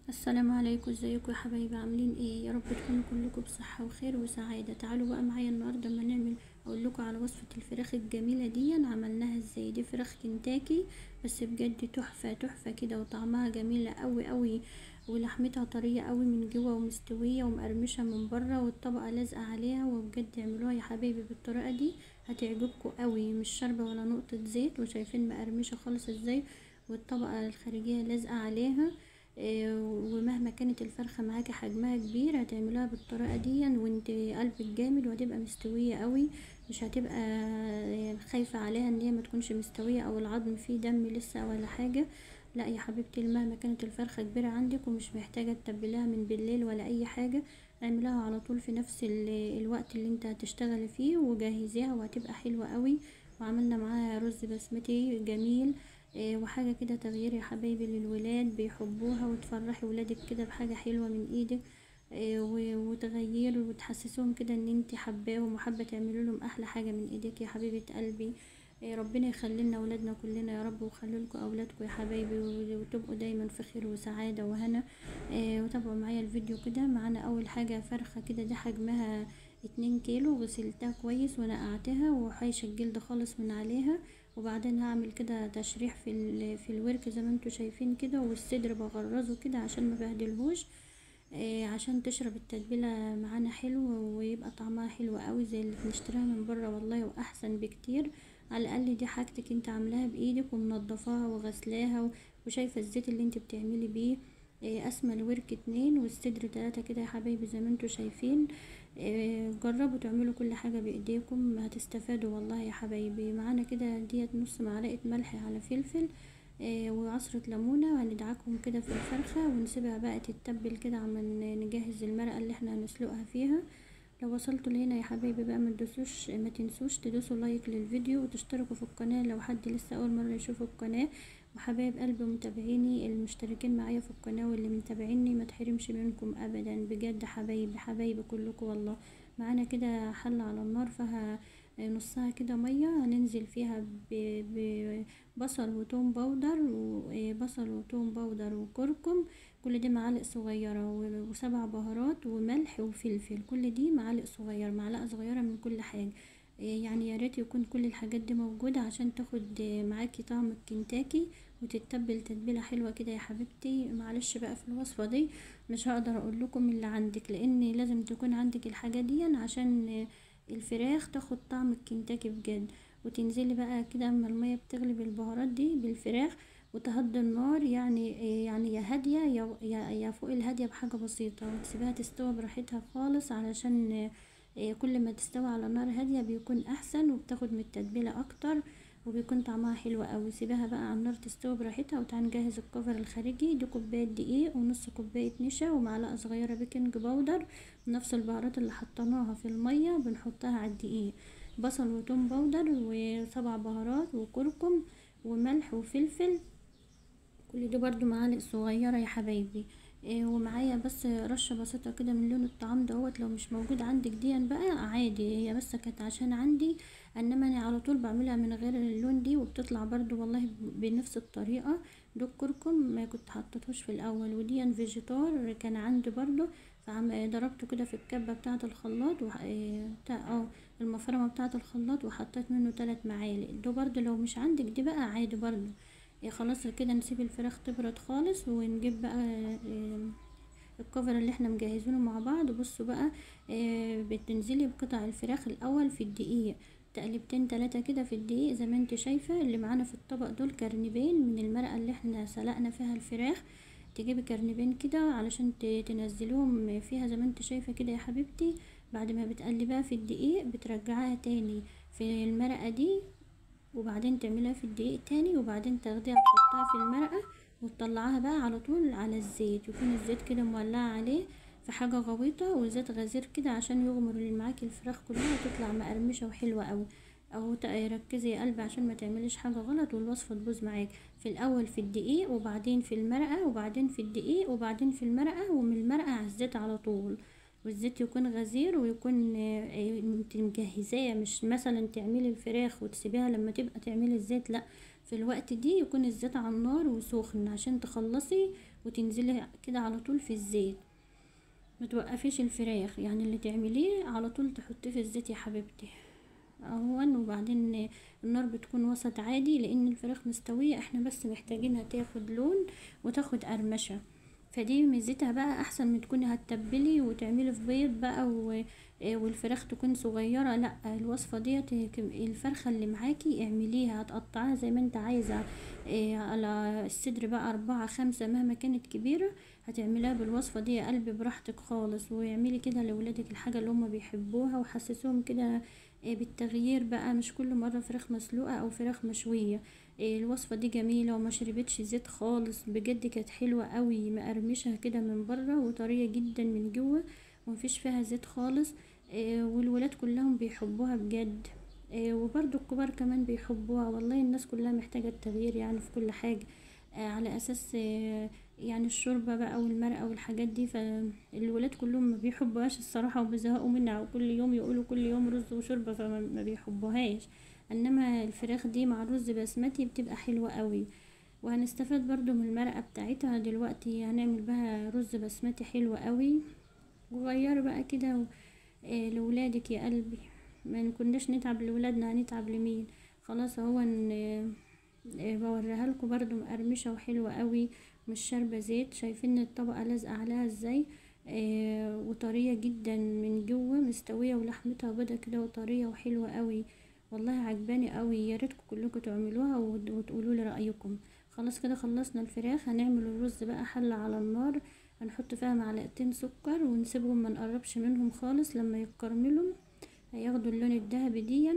السلام عليكم، ازيكم يا حبايبي؟ عاملين ايه؟ يا رب تكونوا كلكم بصحة وخير وسعادة. تعالوا بقى معايا النهاردة اما نعمل اقول لكم على وصفة الفراخ الجميلة دي عملناها ازاي. دي فراخ كنتاكي بس بجد تحفة تحفة كده، وطعمها جميلة قوي قوي، ولحمتها طرية قوي من جوه ومستوية ومقرمشة من بره، والطبقة لازقة عليها. وبجد اعملوها يا حبايبي بالطريقة دي هتعجبكم قوي، مش شاربة ولا نقطة زيت، وشايفين مقرمشة خالص ازاي، والطبقة الخارجية لازقة عليها. ومهما كانت الفرخة معاكي حجمها كبير هتعملوها بالطريقة دي وانت قلبك جامد، وهتبقى مستوية قوي، مش هتبقى خايفة عليها ان هي ما تكونش مستوية او العظم فيه دم لسه ولا حاجة. لا يا حبيبتي، مهما كانت الفرخة كبيرة عندك ومش محتاجة تتبليها من بالليل ولا اي حاجة، اعملها على طول في نفس الوقت اللي انت هتشتغلي فيه وجهزيها وهتبقى حلوة قوي. وعملنا معاها رز بسمتي جميل. وحاجة كده تغيير يا حبايبي للولاد بيحبوها، وتفرحي ولادك كده بحاجة حلوة من ايدك. وتغير وتحسسهم كده ان انت حباهم وحابة تعملوا لهم احلى حاجة من ايدك يا حبيبة قلبي. ربنا يخلي لنا اولادنا كلنا يا رب، ويخلي لكم اولادكم يا حبايبي، وتبقوا دايما في خير وسعادة وهنا. وتابعوا معايا الفيديو كده. معانا اول حاجة فرخة كده، دي حجمها 2 كيلو، غسلتها كويس ونقعتها وحيش الجلد خالص من عليها. وبعدين هعمل كده تشريح في الورك زي ما انتوا شايفين كده، والصدر بغرزه كده عشان ما بهدلهوش. عشان تشرب التتبيله معانا حلو، ويبقى طعمها حلو قوي زي اللي بنشتريها من بره والله، واحسن بكتير. على الاقل دي حاجتك انت عاملاها بايدك ومنضفاها وغسلاها وشايفه الزيت اللي انت بتعملي بيه. اسمى الورك 2 والصدر 3 كده يا حبايبي زي ما انتوا شايفين. جربوا تعملوا كل حاجة بايديكم هتستفادوا والله يا حبايبي. معانا كده ديت نص معلقة ملح على فلفل، وعصرة ليمونة، وهندعكهم كده في الفرخة ونسيبها بقى تتبل كده عما نجهز المرقة اللي احنا هنسلقها فيها. لو وصلتوا لهنا يا حبايبي بقى ما تنسوش تدوسوا لايك للفيديو وتشتركوا في القناة لو حد لسه اول مرة يشوف القناة. وحبايب قلبي متابعيني المشتركين معايا في القناة واللي متابعيني ما تحرمش منكم ابدا، بجد حبايبي حبايبي كلكم والله. معانا كده حلة على النار فيها نصها كده مية، هننزل فيها ببصل وتوم باودر، وبصل وتوم باودر وكركم، كل دي معالق صغيرة، وسبع بهارات وملح وفلفل، كل دي معالق صغيرة، معلقة صغيرة من كل حاجة. يعني يا ريت يكون كل الحاجات دي موجودة عشان تاخد معاكي طعم الكنتاكي وتتبل تتبيلة حلوة كده يا حبيبتي. معلش بقى في الوصفة دي مش هقدر اقول لكم اللي عندك، لان لازم تكون عندك الحاجات دي عشان الفراخ تاخد طعم الكنتاكي بجد. وتنزلي بقى كده اما المية بتغلي بالبهارات دي بالفراخ، وتهدي النار، يعني يا هادية يا فوق الهادية بحاجة بسيطة، وتسيبها تستوي براحتها خالص، علشان كل ما تستوي على نار هادية بيكون احسن، وبتاخد من التتبيلة اكتر، وبيكون طعمها حلو قوي. سيبها بقى على النار تستوي براحتها. وتعالى نجهز الكفر الخارجي. دي كوباية دقيق ونص كوباية نشا ومعلقة صغيرة بيكنج باودر، نفس البهارات اللي حطيناها في المية بنحطها على الدقيق. بصل وتوم باودر وسبع بهارات وكركم وملح وفلفل، كل دي برضو معالق صغيرة يا حبايبي. ومعايا بس رشة بسيطة كده من لون الطعام دوت، لو مش موجود عندك دي بقى عادي، هي بس كانت عشان عندي، انما انا على طول بعملها من غير اللون دي وبتطلع برضو والله بنفس الطريقة. دول كركم ما كنت حطيتهوش في الاول، ودي فيجيتار كان عندي برضو، ضربته كده في الكبة بتاعة الخلاط المفرمة بتاعة الخلاط، وحطيت منه 3 معالق. ده برضو لو مش عندك دي بقى عادي برضو. خلاص كده نسيب الفراخ تبرد خالص، ونجيب بقى الكفر اللي احنا مجهزينه مع بعض. بصوا بقى، بتنزلي بقطع الفراخ الاول في الدقيق، تقلبتين 3 كده في الدقيق زي ما انت شايفة. اللي معانا في الطبق دول كرنبين من المرقة اللي احنا سلقنا فيها الفراخ، تجيبي كرنبين كده علشان تنزلوهم فيها زي ما انت شايفة كده يا حبيبتي. بعد ما بتقلبها في الدقيق بترجعها تاني في المرقة دي، وبعدين تعملها في الدقيق تاني، وبعدين تاخديها تحطها في المرقة وتطلعها بقى على طول على الزيت، يكون الزيت كده مولع عليه في حاجة غويطة وزيت غزير كده عشان يغمر اللي معاكي الفراخ كلها وتطلع مقرمشة وحلوة اوي. او ركزي يا قلبي عشان ما تعمليش حاجة غلط والوصفة تبوظ معاك. في الاول في الدقيق، وبعدين في المرقة، وبعدين في الدقيق، وبعدين في المرقة، ومن المرقة على الزيت على طول. والزيت يكون غزير، ويكون انت مجهزاه، مش مثلا تعملي الفراخ وتسيبيها لما تبقى تعملي الزيت، لا، في الوقت دي يكون الزيت على النار وسخن عشان تخلصي وتنزلي كده على طول في الزيت، ما توقفيش الفراخ، يعني اللي تعمليه على طول تحطيه في الزيت يا حبيبتي اهون. وبعدين النار بتكون وسط عادي، لان الفراخ مستوية، احنا بس محتاجينها تاخد لون وتاخد قرمشة. فدي ميزتها بقى احسن من تكوني هتتبلي وتعملي في بيض بقى والفراخ تكون صغيرة. لا، الوصفة ديت الفرخة اللي معاكي اعمليها، هتقطعها زي ما انت عايزة، على الصدر بقى 4 5 مهما كانت كبيرة، هتعمليها بالوصفة دي يا قلبي براحتك خالص. واعملي كده لولادك الحاجة اللي هم بيحبوها، وحسسوهم كده بالتغيير بقى، مش كل مرة فراخ مسلوقة او فراخ مشوية. الوصفة دي جميلة وما شربتش زيت خالص، بجد كانت حلوة قوي، مقرمشة كده من بره وطرية جدا من جوه، ومفيش فيها زيت خالص. والولاد كلهم بيحبوها بجد. وبرضو الكبار كمان بيحبوها. والله الناس كلها محتاجة التغيير يعني في كل حاجة، على اساس يعني الشوربة بقى والمرقة والحاجات دي، فالولاد كلهم ما بيحبوهاش الصراحة وبيزهقوا منها، وكل يوم يقولوا كل يوم رز وشوربة، فما ما بيحبوهاش. انما الفراخ دي مع رز بسمتي بتبقى حلوة قوي. وهنستفاد برضو من المرقة بتاعتها دلوقتي، هنعمل بها رز بسمتي حلو قوي. وغير بقى كده لولادك يا قلبي، ما نكوناش نتعب لولادنا، هنتعب لمين؟ خلاص اهو بوريها لكم برضو مقرمشة وحلوة قوي، مش شاربة زيت. شايفين الطبقة لازقة عليها ازاي؟ وطرية جدا من جوه، مستوية ولحمتها بيضة كده وطرية وحلوة قوي. والله عجباني قوي، يا ريتكم كلكم تعملوها وتقولوا لي رأيكم. خلاص كده خلصنا الفراخ، هنعمل الرز بقى. حلة على النار، هنحط فيها معلقتين سكر ونسيبهم ما نقربش منهم خالص، لما يتكرملوا هياخدوا اللون الذهبي دي.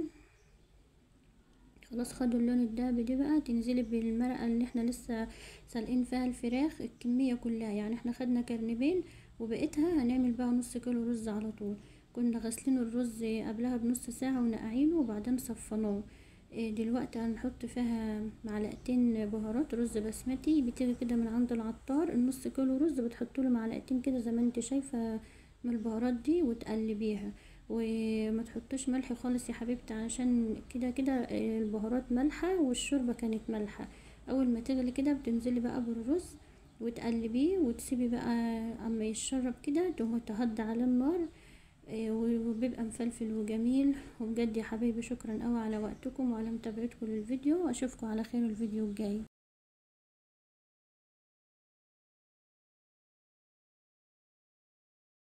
خلاص خدوا اللون الدهبي دي بقى، تنزلي بالمرقه اللي احنا لسه سالقين فيها الفراخ الكميه كلها، يعني احنا خدنا كرنبين وبقيتها هنعمل بقى نص كيلو رز على طول. كنا غاسلين الرز قبلها بنص ساعه ونقعينه وبعدين صفناه. دلوقتي هنحط فيها معلقتين بهارات رز بسمتي، بتيجي كده من عند العطار، النص كيلو رز بتحطوله معلقتين كده زي ما انت شايفه من البهارات دي وتقلبيها. وما تحطش ملح خالص يا حبيبتي، عشان كده كده البهارات مالحة والشوربة كانت مالحة. اول ما تغلي كده بتنزلي بقى بالرز وتقلبيه وتسيبي بقى اما يتشرب كده، تهدي على النار. وبيبقى مفلفل وجميل. وبجد يا حبايبي شكرا قوي على وقتكم وعلى متابعتكم للفيديو، واشوفكم على خير الفيديو الجاي.